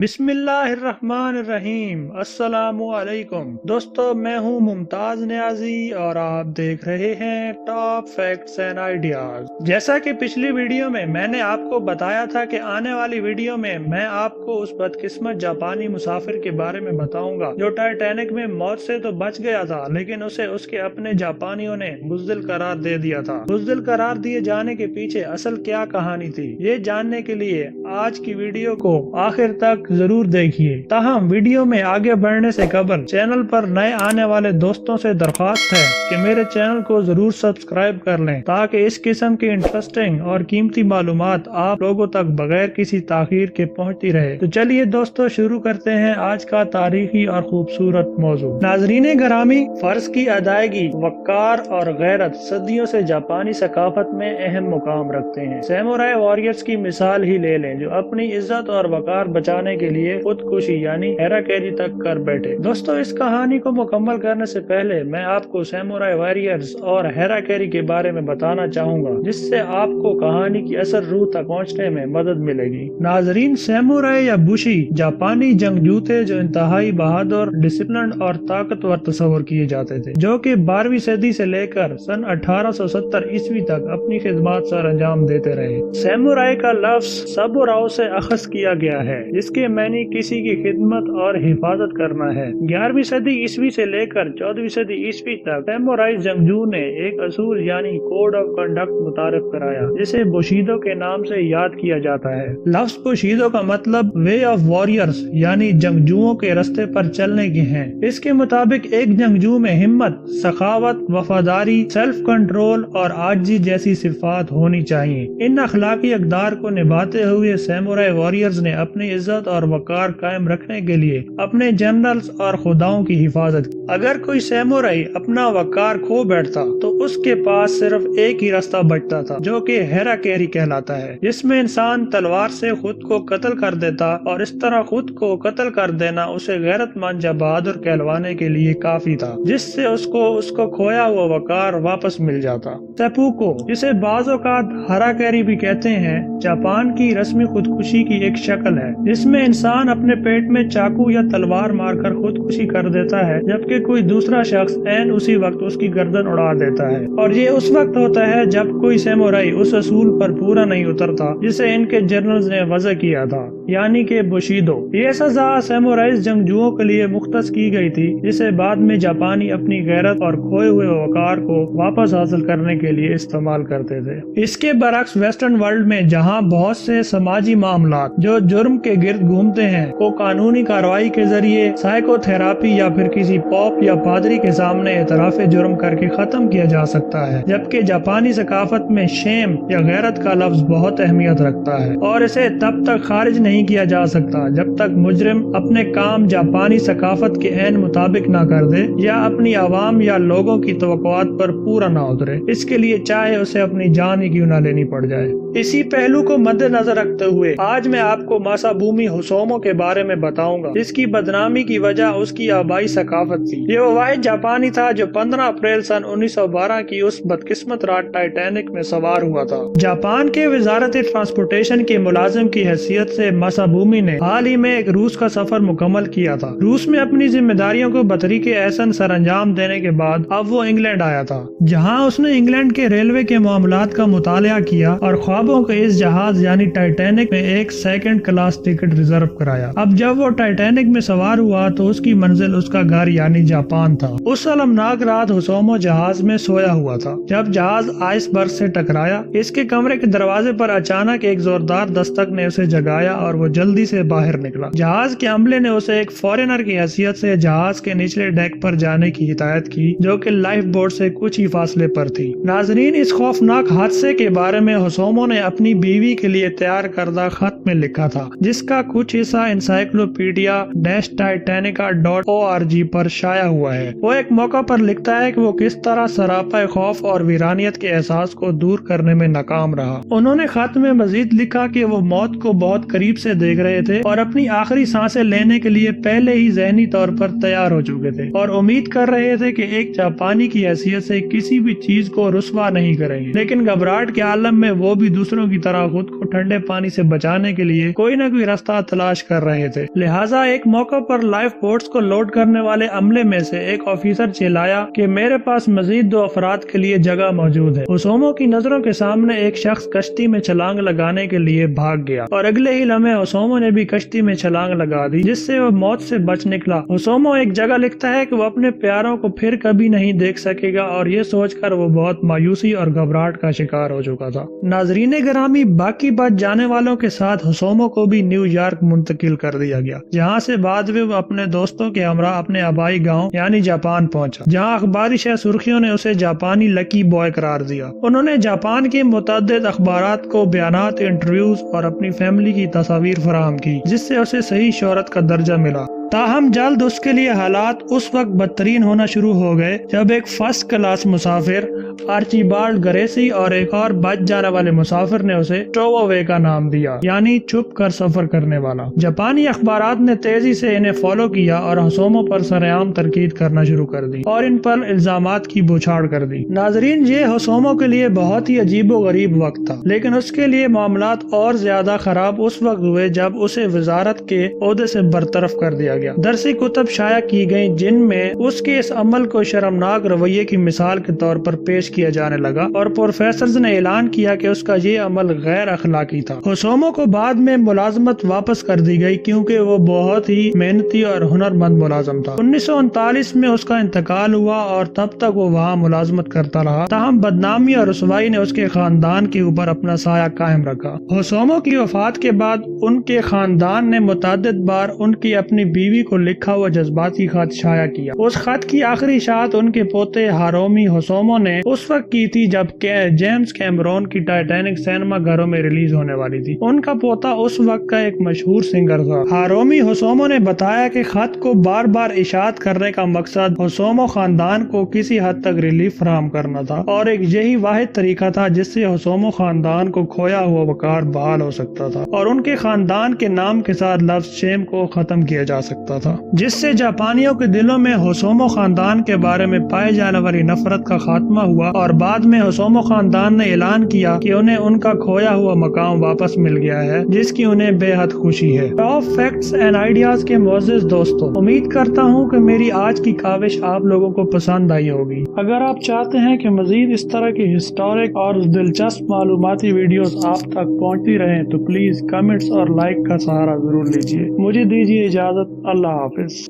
बिस्मिल्लाहिर्रहमानिर्रहीम। अस्सलामुअलैकुम दोस्तों, मैं हूं मुमताज नियाजी और आप देख रहे हैं टॉप फैक्ट्स एंड आइडियाज। जैसा कि पिछली वीडियो में मैंने आपको बताया था कि आने वाली वीडियो में मैं आपको उस बदकिस्मत जापानी मुसाफिर के बारे में बताऊंगा जो टाइटैनिक में मौत से तो बच गया था, लेकिन उसे उसके अपने जापानियों ने बुज़दिल करार दे दिया था। बुज़दिल करार दिए जाने के पीछे असल क्या कहानी थी, ये जानने के लिए आज की वीडियो को आखिर तक जरूर देखिए। ताहम वीडियो में आगे बढ़ने से कबल चैनल पर नए आने वाले दोस्तों से दरख्वास्त है कि मेरे चैनल को जरूर सब्सक्राइब कर लें ताकि इस किस्म की इंटरेस्टिंग और कीमती मालूमात आप लोगों तक बगैर किसी ताखीर के पहुंचती रहे। तो चलिए दोस्तों, शुरू करते हैं आज का तारीखी और खूबसूरत मौजू। नाजरीन गरामी, फर्ज की अदायगी, वक़ार और गैरत सदियों से जापानी सकाफत में अहम मुकाम रखते हैं। सैमुराई वॉरियर्स की मिसाल ही ले लें जो अपनी इज्जत और वक़ार बचाने के लिए खुदकुशी यानी हेराकेरी तक कर बैठे। दोस्तों, इस कहानी को मुकम्मल करने से पहले मैं आपको सैमुराई वॉरियर्स और हेराकेरी के बारे में बताना चाहूँगा, जिससे आपको कहानी की असल रूह तक पहुँचने में मदद मिलेगी। नाजरीन, सैमुराई या बुशी जापानी जंगजू थे जो इंतहाई बहादुर, डिसिप्लिन और ताकतवर तस्वर किए जाते थे, जो कि 12वीं सदी से लेकर सन 1870 ईस्वी तक अपनी खिदमत सर अंजाम देते रहे। सैमुराई का लफ्ज सबुराओ से अखज़ किया गया है, जिसके मानी किसी की खिदमत और हिफाजत करना है। 11वीं सदी ईस्वी से लेकर 14वीं सदी ईस्वी तक सैमुराई जंगजू ने एक असूल यानी कोड ऑफ कंडक्ट मुतारिफ कराया, जिसे बुशीदो के नाम से याद किया जाता है। लफ्ज बुशीदो का मतलब वे ऑफ वॉरियर्स यानी जंगजुओं के रास्ते पर चलने के हैं। इसके मुताबिक एक जंगजू में हिम्मत, सखावत, वफादारी, सेल्फ कंट्रोल और आजिज़ी जैसी सिफात होनी चाहिए। इन अखलाकी अक़दार को निभाते हुए सैमुराई वॉरियर्स ने अपनी इज्जत और वक़ार कायम रखने के लिए अपने जनरल्स और खुदाओं की हिफाजत की। अगर कोई सैमुराई अपना वक़ार खो बैठता तो उसके पास सिर्फ एक ही रास्ता बचता था, जो कि हेराकेरी कहलाता है, जिसमें इंसान तलवार से खुद को कत्ल कर देता, और इस तरह खुद को कत्ल कर देना उसे गैरतमंद या बहादुर कहलवाने के लिए काफी था, जिससे उसको खोया हुआ वक़ार वापस मिल जाता। सेपुको, जिसे बाज़ औक़ात हेराकेरी भी कहते हैं, जापान की रस्मी खुदकुशी की एक शक्ल है, जिसमें इंसान अपने पेट में चाकू या तलवार मारकर खुदकुशी कर देता है, जबकि कोई दूसरा शख्स ऐन उसी वक्त उसकी गर्दन उड़ा देता है। और ये उस वक्त होता है जब कोई सैमुराई उस असूल पर पूरा नहीं उतरता जिसे इनके जनरल्स ने वज़ा किया था, यानी कि बुशीदो। ये सजा सैमुराई जंगजुओं के लिए मुख्तस की गई थी, जिसे बाद में जापानी अपनी गैरत और खोए हुए वक़ार को वापस हासिल करने के लिए इस्तेमाल करते थे। इसके बरक्स वेस्टर्न वर्ल्ड में जहाँ बहुत से समाजी मामलात जो जुर्म के गिर्द घूमते हैं को कानूनी कार्रवाई के जरिए साइकोथेरापी या फिर किसी पॉप या पादरी के सामने एतराफ़े जुर्म करके खत्म किया जा सकता है, जबकि जापानी सकाफत में शेम या गैरत का लफ्ज बहुत अहमियत रखता है और इसे तब तक खारिज नहीं किया जा सकता जब तक मुजरिम अपने काम जापानी सकाफत के ऐन मुताबिक ना कर दे या अपनी आवाम या लोगों की तवक्कुआत पर पूरा ना उतरे, इसके लिए चाहे उसे अपनी जान ही क्यों ना लेनी पड़ जाए। इसी पहलू को मद्देनजर रखते हुए आज मैं आपको मासाबूमी हुसोमो के बारे में बताऊंगा, जिसकी बदनामी की वजह उसकी आबाई सकाफत थी। ये वो वाहिद जापानी था जो 15 अप्रैल सन 1912 की उस बदकिस्मत रात टाइटैनिक में सवार हुआ था। जापान के वजारत ट्रांसपोर्टेशन के मुलाजिम की हैसियत से मासाबूमी ने हाल ही में एक रूस का सफर मुकम्मल किया था। रूस में अपनी जिम्मेदारियों को बतरीके एहसन सर अंजाम देने के बाद अब वो इंग्लैंड आया था, जहाँ उसने इंग्लैंड के रेलवे के मामलात का मुतालिया किया और ख्वाबों के इस जहाज यानी टाइटैनिक में एक सेकंड क्लास टिकट रिजर्व कराया। अब जब वो टाइटैनिक में सवार हुआ तो उसकी मंजिल उसका घर यानी जापान था। उस अलमनाक रात हुसोमो जहाज में सोया हुआ था जब जहाज आइसबर्ग से टकराया। इसके कमरे के दरवाजे पर अचानक एक जोरदार दस्तक ने उसे जगाया और वो जल्दी से बाहर निकला। जहाज के अमले ने उसे एक फॉरेनर की हैसियत से जहाज के निचले डेक पर जाने की हिदायत की, जो कि लाइफ बोट से कुछ ही फासले पर थी। नाजरीन, इस खौफनाक हादसे के बारे में हुसोमो ने अपनी बीवी के लिए तैयार करदा खत में लिखा था, जिसका कुछ हिस्सा encyclopedia-titanica.org पर शाया हुआ है। वो एक मौका पर लिखता है कि वो किस तरह सरापा खौफ और वीरानियत के एहसास को दूर करने में नाकाम रहा। उन्होंने खत में मजीद लिखा कि वो मौत को बहुत करीब से देख रहे थे और अपनी आखिरी सांसें लेने के लिए पहले ही ज़हनी तौर पर तैयार हो चुके थे और उम्मीद कर रहे थे कि एक जापानी की हैसियत से किसी भी चीज को रुस्वा नहीं करेंगे। लेकिन घबराहट के आलम में वो भी दूसरों की तरह खुद को ठंडे पानी से बचाने के लिए कोई न कोई रास्ता تلاش کر رہے تھے، لہٰذا ایک موقع پر لائف بوٹس کو لوڈ کرنے والے عملے میں سے ایک آفیسر چلایا کہ میرے پاس مزید 2 افراد کے لیے جگہ موجود ہے۔ اوسومو کی نظروں کے سامنے ایک شخص کشتی میں چھلانگ لگانے کے لیے بھاگ گیا اور اگلے ہی لمحے اوسومو نے بھی کشتی میں چھلانگ لگا دی، جس سے وہ موت سے بچ نکلا۔ اوسومو ایک جگہ لکھتا ہے کہ وہ اپنے پیاروں کو پھر کبھی نہیں دیکھ سکے گا، اور یہ سوچ کر وہ بہت مایوسی اور گھبراہٹ کا شکار ہو چکا تھا۔ ناظرین گرامی، باقی بچ جانے والوں کے ساتھ اوسومو کو بھی نیو یارک منتقل کر دیا گیا، جہاں سے بعد میں وہ اپنے دوستوں کے ہمراہ اپنے آبائی گاؤں یعنی جاپان پہنچا، جہاں اخباری شہ سرخیوں نے اسے جاپانی لکی بوائے قرار دیا۔ انہوں نے جاپان کے متعدد اخبارات کو بیانات، انٹرویوز اور اپنی فیملی کی تصاویر فراہم کی، جس سے اسے صحیح شہرت کا درجہ ملا۔ تاہم جلد اس کے لیے حالات اس وقت بدترین ہونا شروع ہو گئے جب ایک فرسٹ کلاس مسافر آرچیبالڈ گریسی اور ایک اور بچ جانے والے مسافر نے اسے ٹوووے کا نام دیا، یعنی چھپ کر سفر کرنے والا۔ جاپانی اخبارات نے تیزی سے انہیں فالو کیا اور اوسومو پر سرعام تنقید کرنا شروع کر دی اور ان پر الزامات کی بوچھاڑ کر دی۔ ناظرین، یہ اوسومو کے لیے بہت ہی عجیب و غریب وقت تھا، لیکن اس کے لیے معاملات اور زیادہ خراب اس وقت ہوئے جب اسے وزارت کے عہدے سے برطرف کر دیا گیا۔ درسی کتب شائع کی گئیں جن میں اس کے اس عمل کو شرمناک رویے کی مثال کے طور پر پیش کیا جانے لگا، اور پروفیسرز نے اعلان کیا کہ اس کا یہ عمل غیر اخلاقی تھا۔ اوسومو کو بعد میں ملازمت واپس کر دی گئی کیونکہ وہ بہت ہی محنتی اور ہنرمند ملازم تھا۔ 1939 میں اس کا انتقال ہوا اور تب تک وہ وہاں ملازمت کرتا رہا، تاہم بدنامی اور رسوائی نے اس کے خاندان کے اوپر اپنا سایہ قائم رکھا۔ اوسومو کی وفات کے بعد ان کے خاندان نے متعدد بار ان کی اپنی بیوی کو لکھا ہوا جذباتی خط شائع کیا۔ اس خط کی آخری اشاعت ان کے پوتے ہارومی اوسومو نے اس وقت کی تھی جب جیمز کیمرون کی ٹائٹینک سینما گھروں میں ریلیز ہونے والی تھی۔ ان کا پوتا اس وقت کا ایک مشہور سنگر تھا۔ ہارومی اوسومو نے بتایا کہ خط کو بار بار اشاعت کرنے کا مقصد اوسومو خاندان کو کسی حد تک ریلیف فراہم کرنا تھا، اور ایک یہی واحد طریقہ تھا جس سے اوسومو خاندان کو کھویا ہوا وقار بحال ہو سکتا تھا اور ان کے خاندان کے نام کے ساتھ لفظ شیم کو ختم کیا جا سکتا تھا، جس سے جاپانیوں کے دلوں میں اوسومو خاندان کے بارے میں پائے جانے والی نفرت کا خاتمہ ہوا، اور بعد میں اوسومو خاندان نے اعلان کیا کہ انہیں ان کا کھویا ہوا مقام واپس مل گیا ہے، جس کی انہیں بے حد خوشی ہے۔ ٹاپ فیکٹس اینڈ آئیڈیاز کے معزز دوستوں، امید کرتا ہوں کہ میری آج کی کاوش آپ لوگوں کو پسند آئی ہوگی۔ اگر آپ چاہتے ہیں کہ مزید اس طرح کی ہسٹورک اور دلچسپ معلوماتی ویڈیوز آپ تک پہنچتی رہیں تو پلیز کمنٹس اور لائک کا سہارا ضرور لیجیے۔ مجھے دیجیے اجازت، اللہ حافظ۔